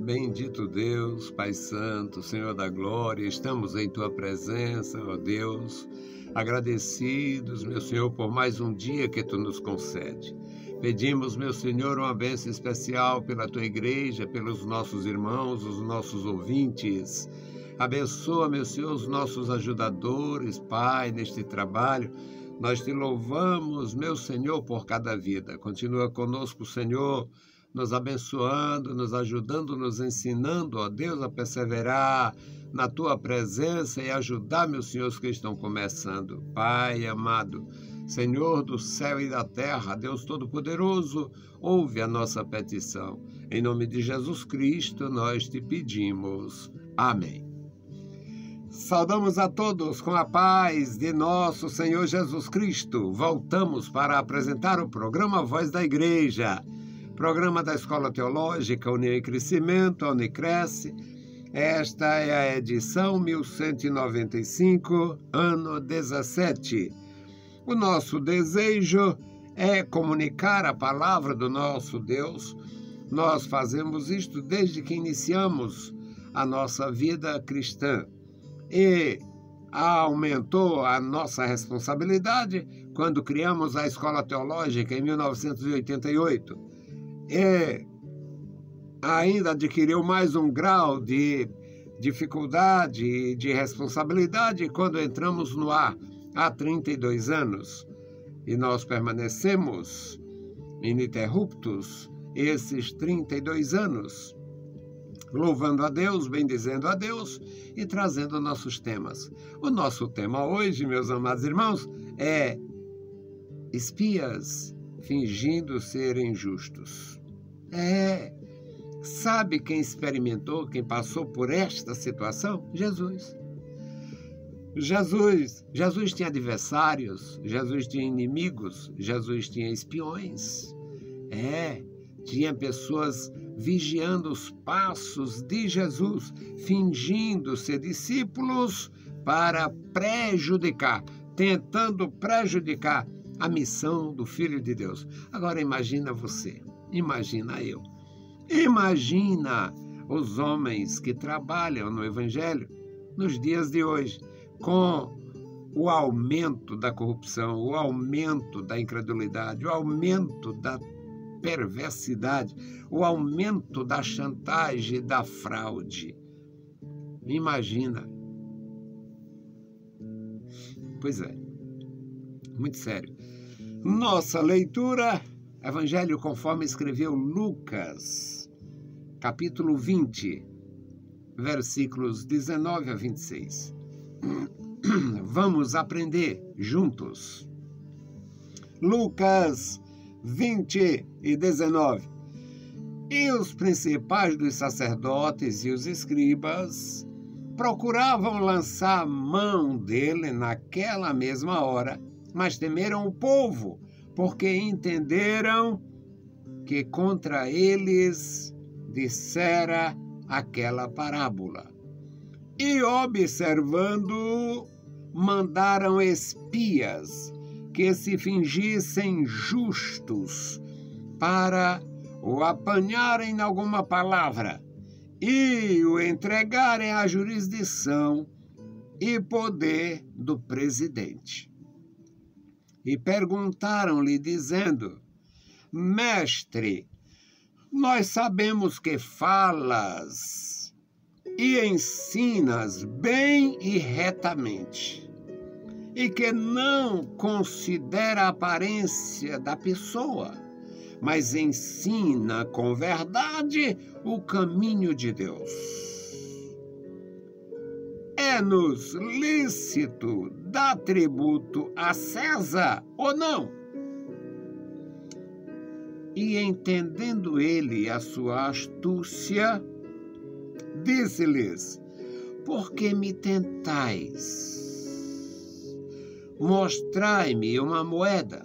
Bendito Deus, Pai Santo, Senhor da Glória, estamos em Tua presença, ó Deus, agradecidos, meu Senhor, por mais um dia que Tu nos concede. Pedimos, meu Senhor, uma bênção especial pela Tua igreja, pelos nossos irmãos, os nossos ouvintes. Abençoa, meu Senhor, os nossos ajudadores, Pai, neste trabalho. Nós Te louvamos, meu Senhor, por cada vida. Continua conosco, Senhor, nos abençoando, nos ajudando, nos ensinando, ó Deus, a perseverar na Tua presença e ajudar, meus senhores, que estão começando. Pai amado, Senhor do céu e da terra, Deus Todo-Poderoso, ouve a nossa petição. Em nome de Jesus Cristo, nós Te pedimos. Amém. Saudamos a todos com a paz de nosso Senhor Jesus Cristo. Voltamos para apresentar o programa Voz da Igreja, programa da Escola Teológica União e Crescimento, a Unicresce. Esta é a edição 1195, ano 17. O nosso desejo é comunicar a palavra do nosso Deus. Nós fazemos isto desde que iniciamos a nossa vida cristã. E aumentou a nossa responsabilidade quando criamos a Escola Teológica em 1988. E ainda adquiriu mais um grau de dificuldade e de responsabilidade quando entramos no ar há 32 anos. E nós permanecemos ininterruptos esses 32 anos, louvando a Deus, bendizendo a Deus e trazendo nossos temas. O nosso tema hoje, meus amados irmãos, é espias fingindo serem justos. Sabe quem experimentou, quem passou por esta situação? Jesus. Jesus tinha adversários, Jesus tinha inimigos, Jesus tinha espiões. Tinha pessoas vigiando os passos de Jesus, fingindo ser discípulos para prejudicar, tentando prejudicar a missão do Filho de Deus. Agora imagina você, imagina eu, imagina os homens que trabalham no Evangelho nos dias de hoje, com o aumento da corrupção, o aumento da incredulidade, o aumento da perversidade, o aumento da chantagem e da fraude. Imagina. Pois é, muito sério. Nossa leitura, Evangelho conforme escreveu Lucas, capítulo 20, versículos 19 a 26. Vamos aprender juntos. Lucas 20 e 19. E os principais dos sacerdotes e os escribas procuravam lançar mão dele naquela mesma hora, mas temeram o povo, porque entenderam que contra eles dissera aquela parábola. E observando, mandaram espias que se fingissem justos para o apanharem em alguma palavra e o entregarem à jurisdição e poder do presidente. E perguntaram-lhe, dizendo: Mestre, nós sabemos que falas e ensinas bem e retamente, e que não considera a aparência da pessoa, mas ensina com verdade o caminho de Deus. É-nos lícito dar tributo a César ou não? E entendendo ele a sua astúcia, disse-lhes: Por que me tentais? Mostrai-me uma moeda.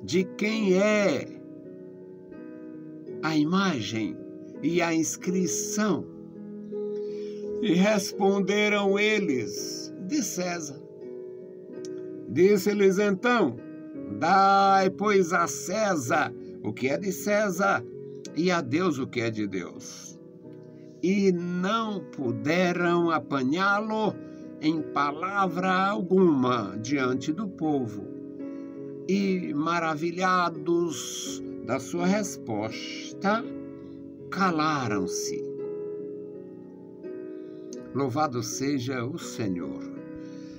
De quem é a imagem e a inscrição? E responderam eles: de César. Disse-lhes então: Dai, pois, a César o que é de César, e a Deus o que é de Deus. E não puderam apanhá-lo em palavra alguma diante do povo. E, maravilhados da sua resposta, calaram-se. Louvado seja o Senhor.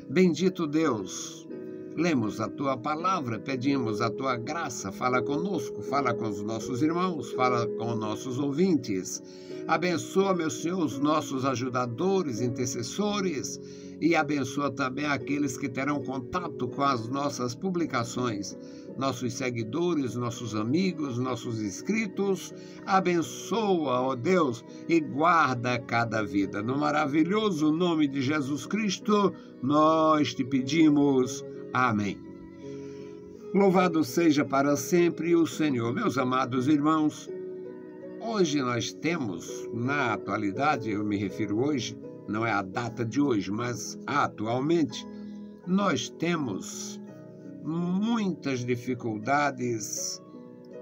Bendito Deus, lemos a Tua palavra, pedimos a Tua graça, fala conosco, fala com os nossos irmãos, fala com nossos ouvintes. Abençoa, meu Senhor, os nossos ajudadores, intercessores, e abençoa também aqueles que terão contato com as nossas publicações, nossos seguidores, nossos amigos, nossos inscritos. Abençoa, ó Deus, e guarda cada vida. No maravilhoso nome de Jesus Cristo, nós te pedimos. Amém. Louvado seja para sempre o Senhor. Meus amados irmãos, hoje nós temos, na atualidade, eu me refiro hoje, não é a data de hoje, mas atualmente, nós temos muitas dificuldades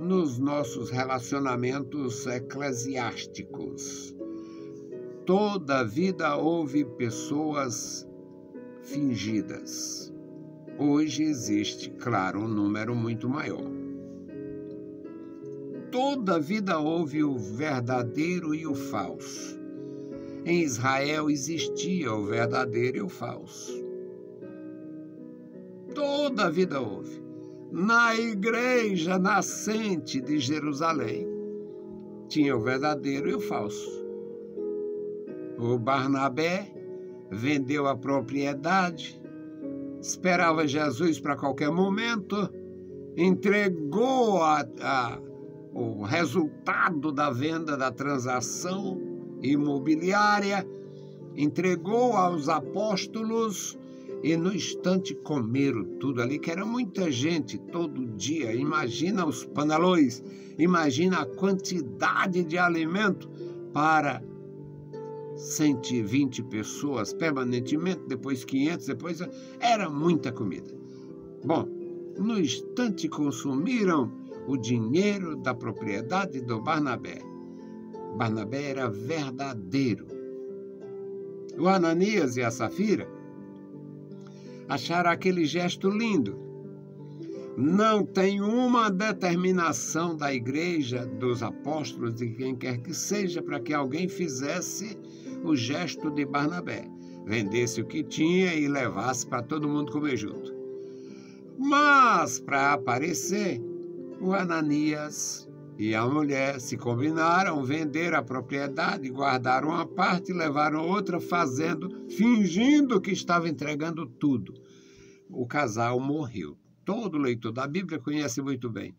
nos nossos relacionamentos eclesiásticos. Toda a vida houve pessoas fingidas. Hoje existe, claro, um número muito maior. Toda a vida houve o verdadeiro e o falso. Em Israel existia o verdadeiro e o falso. Toda a vida houve. Na igreja nascente de Jerusalém, tinha o verdadeiro e o falso. O Barnabé vendeu a propriedade, esperava Jesus para qualquer momento, entregou o resultado da venda da transação imobiliária, entregou aos apóstolos e no instante comeram tudo ali, que era muita gente todo dia. Imagina os panelões, imagina a quantidade de alimento para 120 pessoas permanentemente, depois 500, depois era muita comida. Bom, no instante consumiram o dinheiro da propriedade do Barnabé. Barnabé era verdadeiro. O Ananias e a Safira acharam aquele gesto lindo. Não tem uma determinação da igreja, dos apóstolos, de quem quer que seja, para que alguém fizesse o gesto de Barnabé, vendesse o que tinha e levasse para todo mundo comer junto. Mas, para aparecer, o Ananias e a mulher se combinaram, venderam a propriedade, guardaram uma parte e levaram outra, fingindo que estava entregando tudo. O casal morreu. Todo leitor da Bíblia conhece muito bem.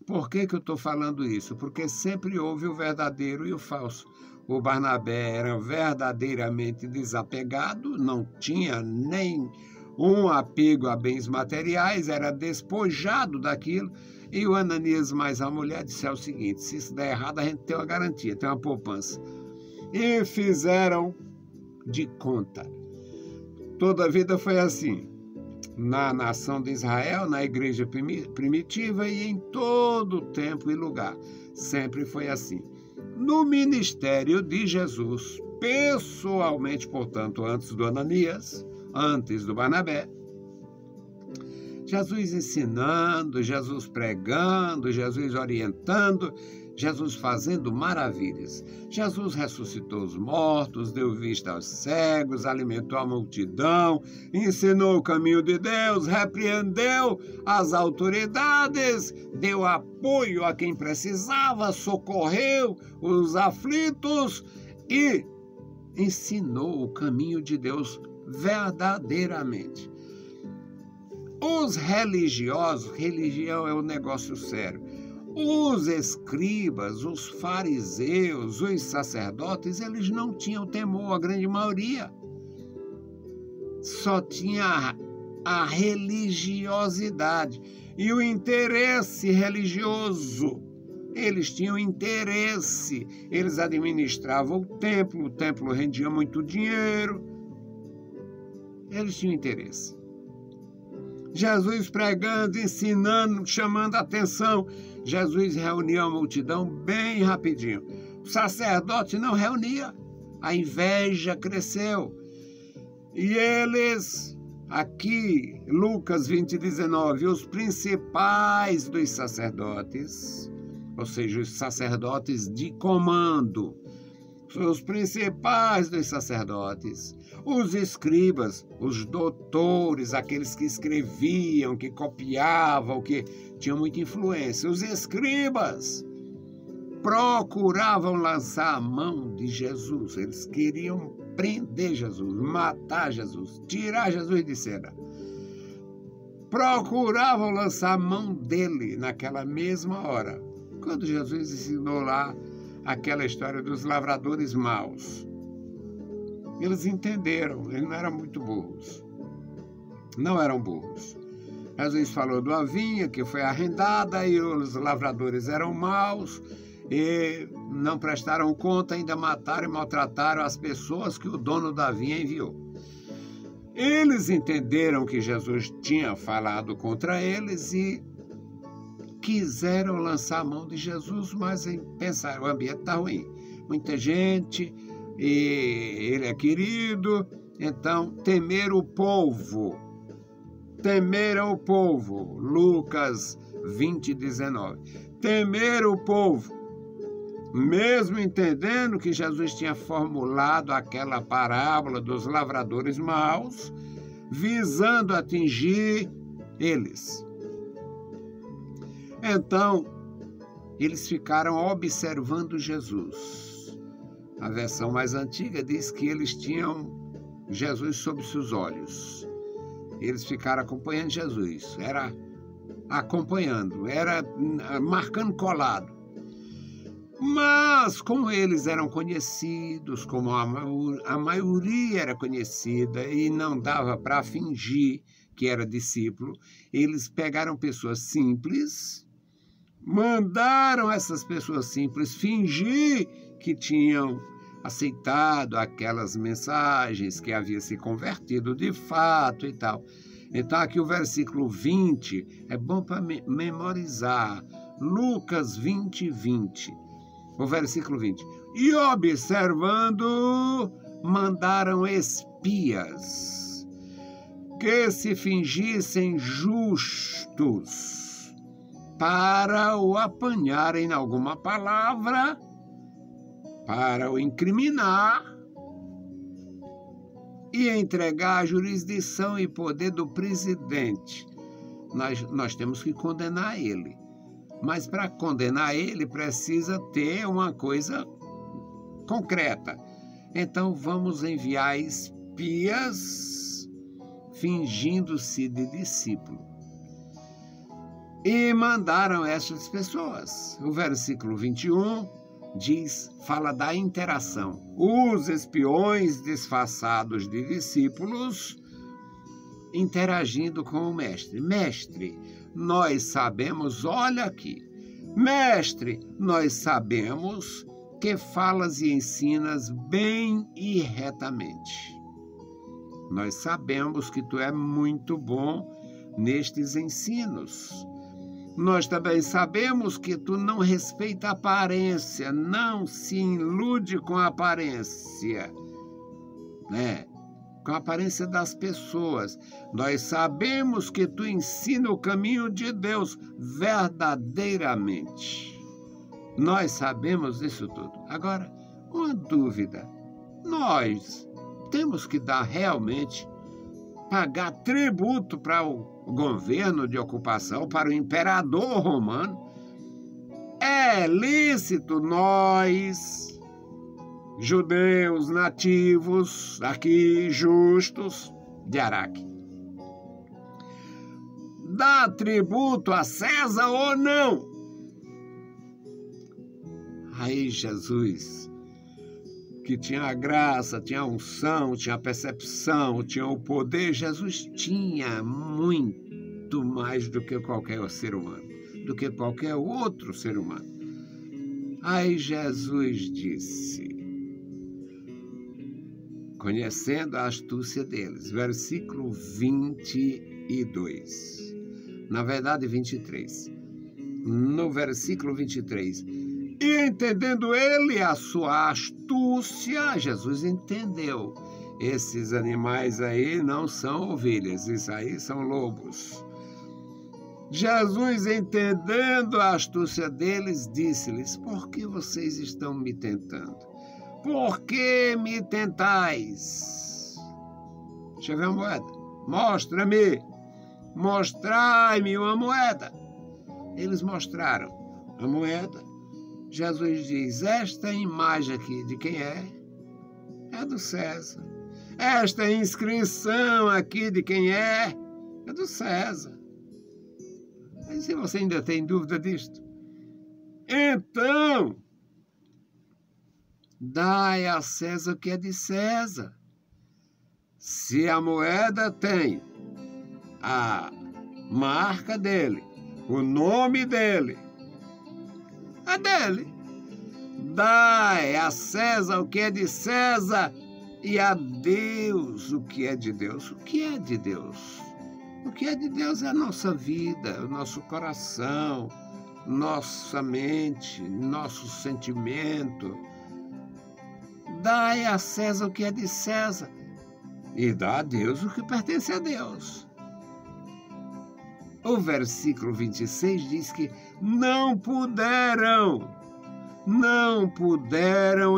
Por que eu estou falando isso? Porque sempre houve o verdadeiro e o falso. O Barnabé era verdadeiramente desapegado, não tinha nem um apego a bens materiais, era despojado daquilo. E o Ananias mais a mulher disseram o seguinte: se isso der errado, a gente tem uma garantia, tem uma poupança. E fizeram de conta. Toda a vida foi assim. Na nação de Israel, na igreja primitiva e em todo tempo e lugar. Sempre foi assim. No ministério de Jesus, pessoalmente, portanto, antes do Ananias, antes do Barnabé, Jesus ensinando, Jesus pregando, Jesus orientando, Jesus fazendo maravilhas. Jesus ressuscitou os mortos, deu vista aos cegos, alimentou a multidão, ensinou o caminho de Deus, repreendeu as autoridades, deu apoio a quem precisava, socorreu os aflitos e ensinou o caminho de Deus verdadeiramente. Os religiosos, religião é um negócio sério, os escribas, os fariseus, os sacerdotes, eles não tinham temor, a grande maioria. Só tinha a religiosidade e o interesse religioso. Eles tinham interesse, eles administravam o templo rendia muito dinheiro. Eles tinham interesse. Jesus pregando, ensinando, chamando a atenção. Jesus reuniu a multidão bem rapidinho. O sacerdote não reunia. A inveja cresceu. E eles, aqui, Lucas 20:19, os principais dos sacerdotes, ou seja, os sacerdotes de comando, os principais dos sacerdotes, os escribas, os doutores, aqueles que escreviam, que copiavam, que tinham muita influência, os escribas procuravam lançar a mão de Jesus. Eles queriam prender Jesus, matar Jesus, tirar Jesus de cena. Procuravam lançar a mão dele naquela mesma hora, quando Jesus ensinou lá aquela história dos lavradores maus. Eles entenderam, eles não eram muito burros. Não eram burros. Jesus falou de uma vinha que foi arrendada e os lavradores eram maus e não prestaram conta, ainda mataram e maltrataram as pessoas que o dono da vinha enviou. Eles entenderam que Jesus tinha falado contra eles e quiseram lançar a mão de Jesus, mas pensaram, o ambiente está ruim. Muita gente, e ele é querido, então temeram o povo. Temeram o povo. Lucas 20:19. Temeram o povo. Mesmo entendendo que Jesus tinha formulado aquela parábola dos lavradores maus, visando atingir eles. Então, eles ficaram observando Jesus. A versão mais antiga diz que eles tinham Jesus sob seus olhos. Eles ficaram acompanhando Jesus. Era acompanhando, era marcando colado. Mas, como eles eram conhecidos, como a maioria era conhecida e não dava para fingir que era discípulo, eles pegaram pessoas simples, mandaram essas pessoas simples fingir que tinham aceitado aquelas mensagens, que havia se convertido de fato e tal. Então, aqui o versículo 20 é bom para memorizar. Lucas 20:20. O versículo 20. E observando, mandaram espias que se fingissem justos para o apanharem em alguma palavra, para o incriminar e entregar a jurisdição e poder do presidente. Nós temos que condenar ele. Mas para condenar ele precisa ter uma coisa concreta. Então vamos enviar espias fingindo-se de discípulo. E mandaram essas pessoas. O versículo 21 fala da interação. Os espiões disfarçados de discípulos interagindo com o mestre. Mestre, nós sabemos, olha aqui, mestre, nós sabemos que falas e ensinas bem e retamente. Nós sabemos que tu é muito bom nestes ensinos. Nós também sabemos que tu não respeita a aparência, não se ilude com a aparência, né? Com a aparência das pessoas. Nós sabemos que tu ensina o caminho de Deus verdadeiramente. Nós sabemos isso tudo. Agora, uma dúvida. Nós temos que pagar tributo para o governo de ocupação, para o imperador romano? É lícito nós, judeus nativos, aqui justos, de Araque, dar tributo a César ou não? Aí Jesus, que tinha a graça, tinha a unção, tinha a percepção, tinha o poder, Jesus tinha muito mais do que qualquer ser humano, do que qualquer outro ser humano. Aí Jesus disse, conhecendo a astúcia deles, versículo 22, na verdade 23. no versículo 23. E entendendo ele a sua astúcia, Jesus entendeu. Esses animais aí não são ovelhas, isso aí são lobos. Jesus, entendendo a astúcia deles, disse-lhes: por que vocês estão me tentando? Por que me tentais? Deixa eu ver a moeda. Mostra-me. Mostrai-me uma moeda. Eles mostraram a moeda. Jesus diz: esta imagem aqui de quem é? É do César. Esta inscrição aqui de quem é? É do César. Mas se você ainda tem dúvida disto, então dai a César o que é de César. Se a moeda tem a marca dele, o nome dele, é dele. Dai a César o que é de César e a Deus o que é de Deus. O que é de Deus? O que é de Deus é a nossa vida, o nosso coração, nossa mente, nosso sentimento. Dai a César o que é de César e dá a Deus o que pertence a Deus. O versículo 26 diz que não puderam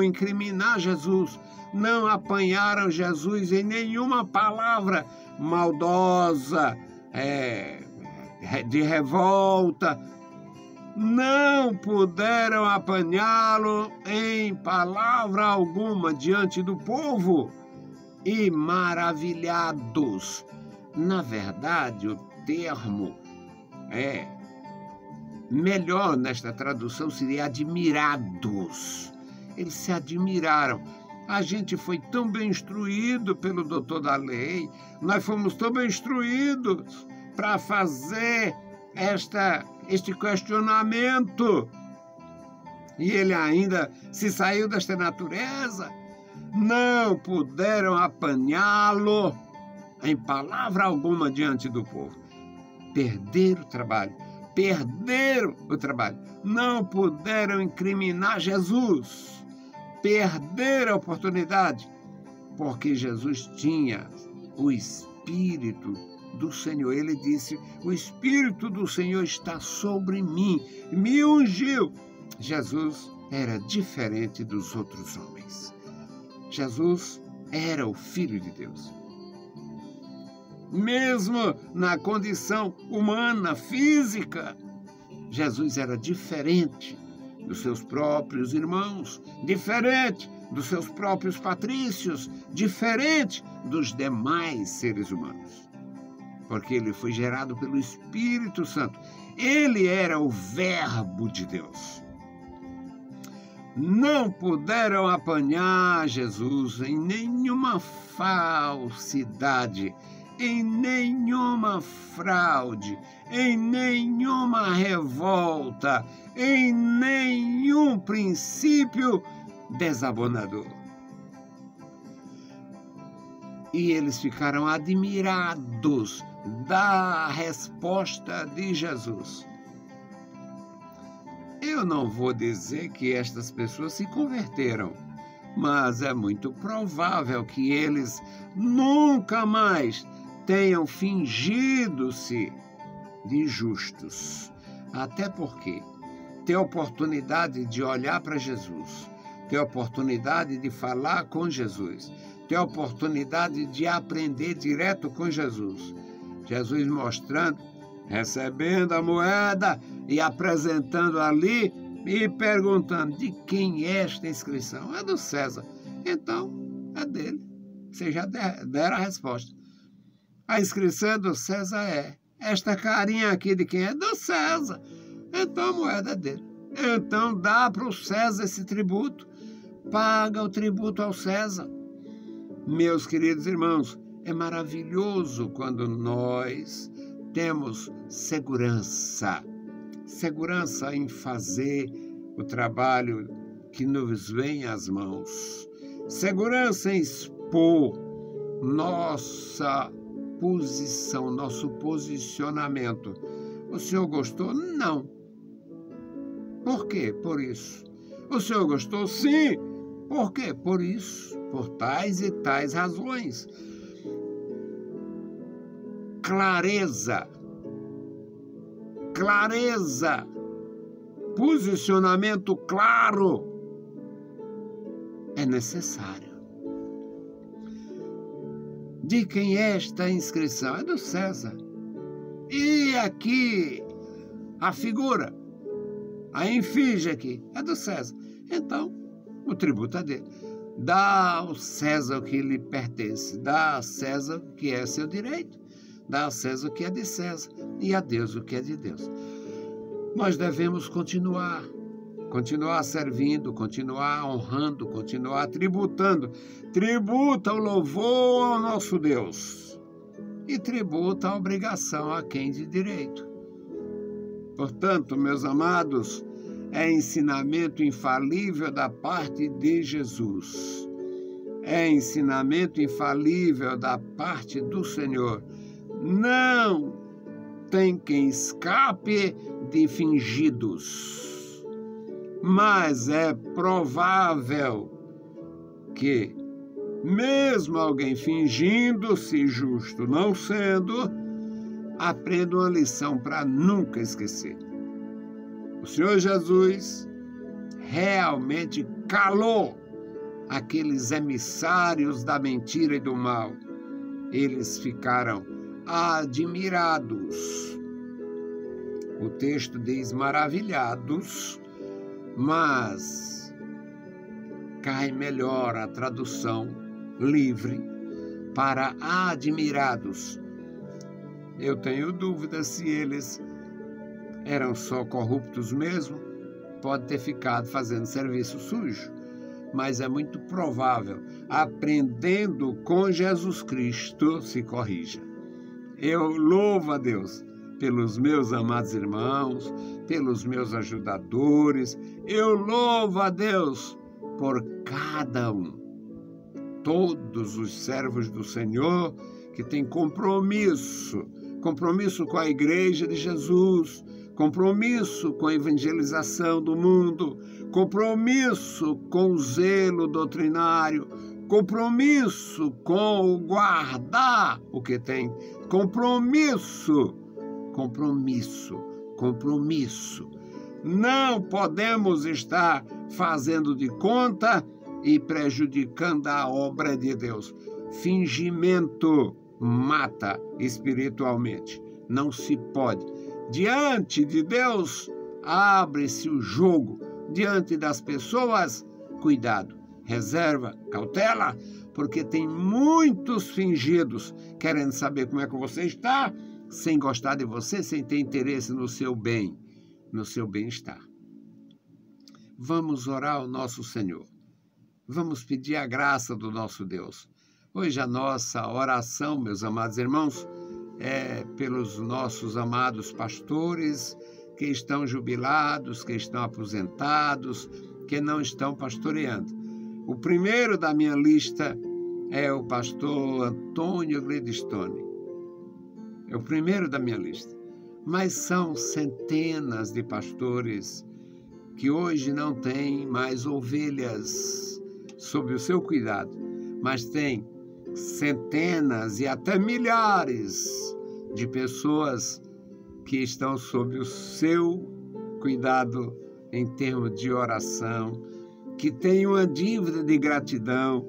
incriminar Jesus, não apanharam Jesus em nenhuma palavra maldosa, de revolta, não puderam apanhá-lo em palavra alguma diante do povo, e maravilhados. Na verdade, o termo melhor nesta tradução seria admirados. Eles se admiraram. A gente foi tão bem instruído pelo doutor da lei, nós fomos tão bem instruídos para fazer este questionamento. E ele ainda se saiu desta natureza. Não puderam apanhá-lo em palavra alguma diante do povo. Perderam o trabalho. Não puderam incriminar Jesus. Perderam a oportunidade, porque Jesus tinha o Espírito do Senhor. Ele disse: o Espírito do Senhor está sobre mim, me ungiu. Jesus era diferente dos outros homens. Jesus era o Filho de Deus. Mesmo na condição humana, física, Jesus era diferente dos seus próprios irmãos, diferente dos seus próprios patrícios, diferente dos demais seres humanos. Porque ele foi gerado pelo Espírito Santo. Ele era o Verbo de Deus. Não puderam apanhar Jesus em nenhuma falsidade, em nenhuma fraude, em nenhuma revolta, em nenhum princípio desabonador. E eles ficaram admirados da resposta de Jesus. Eu não vou dizer que estas pessoas se converteram, mas é muito provável que eles nunca mais tenham fingido-se de justos. Até porque ter oportunidade de olhar para Jesus, ter oportunidade de falar com Jesus, ter oportunidade de aprender direto com Jesus. Jesus mostrando, recebendo a moeda e apresentando ali e perguntando: de quem é esta inscrição? É do César. Então, é dele. Vocês já deram a resposta. A inscrição do César é. Esta carinha aqui de quem é? Do César. Então a moeda é dele. Então dá para o César esse tributo. Paga o tributo ao César. Meus queridos irmãos, é maravilhoso quando nós temos segurança. Segurança em fazer o trabalho que nos vem às mãos. Segurança em expor nossa posição, nosso posicionamento. O senhor gostou? Não. Por quê? Por isso. O Senhor gostou? Sim. Por quê? Por isso. Por tais e tais razões. Clareza. Clareza. Posicionamento claro é necessário. De quem é esta inscrição? É do César. E aqui a figura, a efígie aqui, é do César. Então, o tributo é dele. Dá ao César o que lhe pertence, dá a César o que é seu direito, dá a César o que é de César e a Deus o que é de Deus. Nós devemos continuar servindo, continuar honrando, continuar tributando. Tributa o louvor ao nosso Deus e tributa a obrigação a quem de direito. Portanto, meus amados, é ensinamento infalível da parte de Jesus. É ensinamento infalível da parte do Senhor. Não tem quem escape de fingidos. Mas é provável que, mesmo alguém fingindo-se justo, não sendo, aprenda uma lição para nunca esquecer. O Senhor Jesus realmente calou aqueles emissários da mentira e do mal. Eles ficaram admirados. O texto diz maravilhados, mas cai melhor a tradução livre para admirados. Eu tenho dúvida se eles eram só corruptos mesmo, pode ter ficado fazendo serviço sujo, mas é muito provável, aprendendo com Jesus Cristo, se corrija. Eu louvo a Deus pelos meus amados irmãos, pelos meus ajudadores, eu louvo a Deus por cada um. Todos os servos do Senhor que têm compromisso com a igreja de Jesus, compromisso com a evangelização do mundo, compromisso com o zelo doutrinário, compromisso com o guardar o que tem, compromisso. Não podemos estar fazendo de conta e prejudicando a obra de Deus. Fingimento mata espiritualmente. Não se pode. Diante de Deus, abre-se o jogo. Diante das pessoas, cuidado, reserva, cautela, porque tem muitos fingidos querendo saber como é que você está, sem gostar de você, sem ter interesse no seu bem, no seu bem-estar. Vamos orar ao nosso Senhor. Vamos pedir a graça do nosso Deus. Hoje a nossa oração, meus amados irmãos, é pelos nossos amados pastores que estão jubilados, que estão aposentados, que não estão pastoreando. O primeiro da minha lista é o pastor Antônio Gledstone. É o primeiro da minha lista. Mas são centenas de pastores que hoje não têm mais ovelhas sob o seu cuidado, mas têm centenas e até milhares de pessoas que estão sob o seu cuidado em termos de oração, que têm uma dívida de gratidão,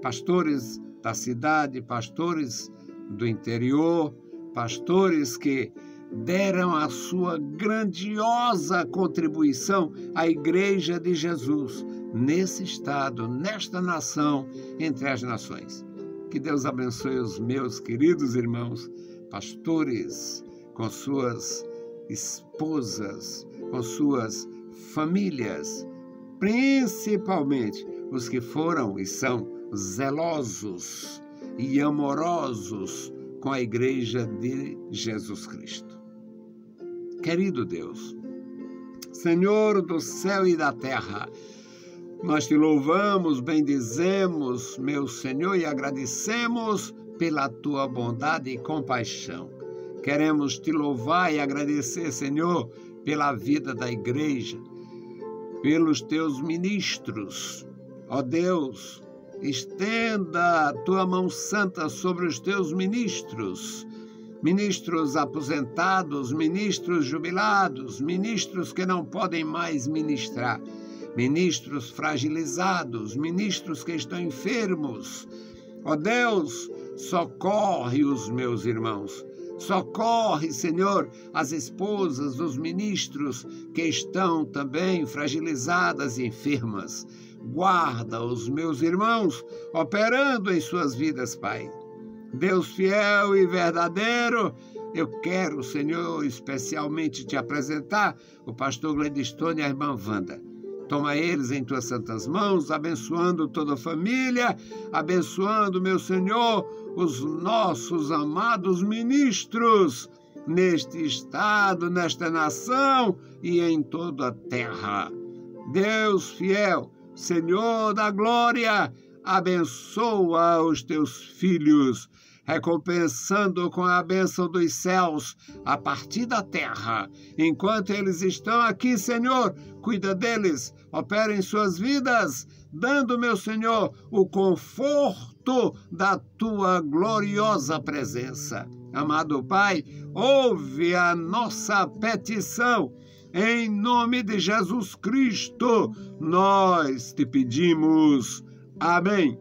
pastores da cidade, pastores do interior, pastores que deram a sua grandiosa contribuição à Igreja de Jesus, nesse estado, nesta nação, entre as nações. Que Deus abençoe os meus queridos irmãos, pastores, com suas esposas, com suas famílias, principalmente os que foram e são zelosos e amorosos com a Igreja de Jesus Cristo. Querido Deus, Senhor do céu e da terra, nós te louvamos, bendizemos, meu Senhor, e agradecemos pela tua bondade e compaixão. Queremos te louvar e agradecer, Senhor, pela vida da igreja, pelos teus ministros. Ó Deus, estenda a tua mão santa sobre os teus ministros, ministros aposentados, ministros jubilados, ministros que não podem mais ministrar, ministros fragilizados, ministros que estão enfermos. Ó Deus, socorre os meus irmãos. Socorre, Senhor, as esposas dos ministros que estão também fragilizadas e enfermas. Guarda os meus irmãos operando em suas vidas, Pai. Deus fiel e verdadeiro, eu quero, Senhor, especialmente te apresentar o pastor Gladstone e a irmã Wanda. Toma eles em tuas santas mãos, abençoando toda a família, abençoando, meu Senhor, os nossos amados ministros neste estado, nesta nação e em toda a terra. Deus fiel, Senhor da glória, abençoa os teus filhos, recompensando com a bênção dos céus a partir da terra. Enquanto eles estão aqui, Senhor, cuida deles, opera em suas vidas, dando, meu Senhor, o conforto da tua gloriosa presença. Amado Pai, ouve a nossa petição. Em nome de Jesus Cristo, nós te pedimos. Amém.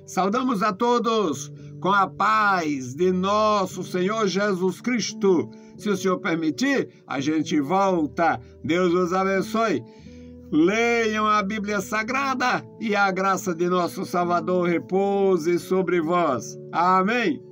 Saudamos a todos com a paz de nosso Senhor Jesus Cristo. Se o Senhor permitir, a gente volta. Deus os abençoe. Leiam a Bíblia Sagrada e a graça de nosso Salvador repouse sobre vós. Amém.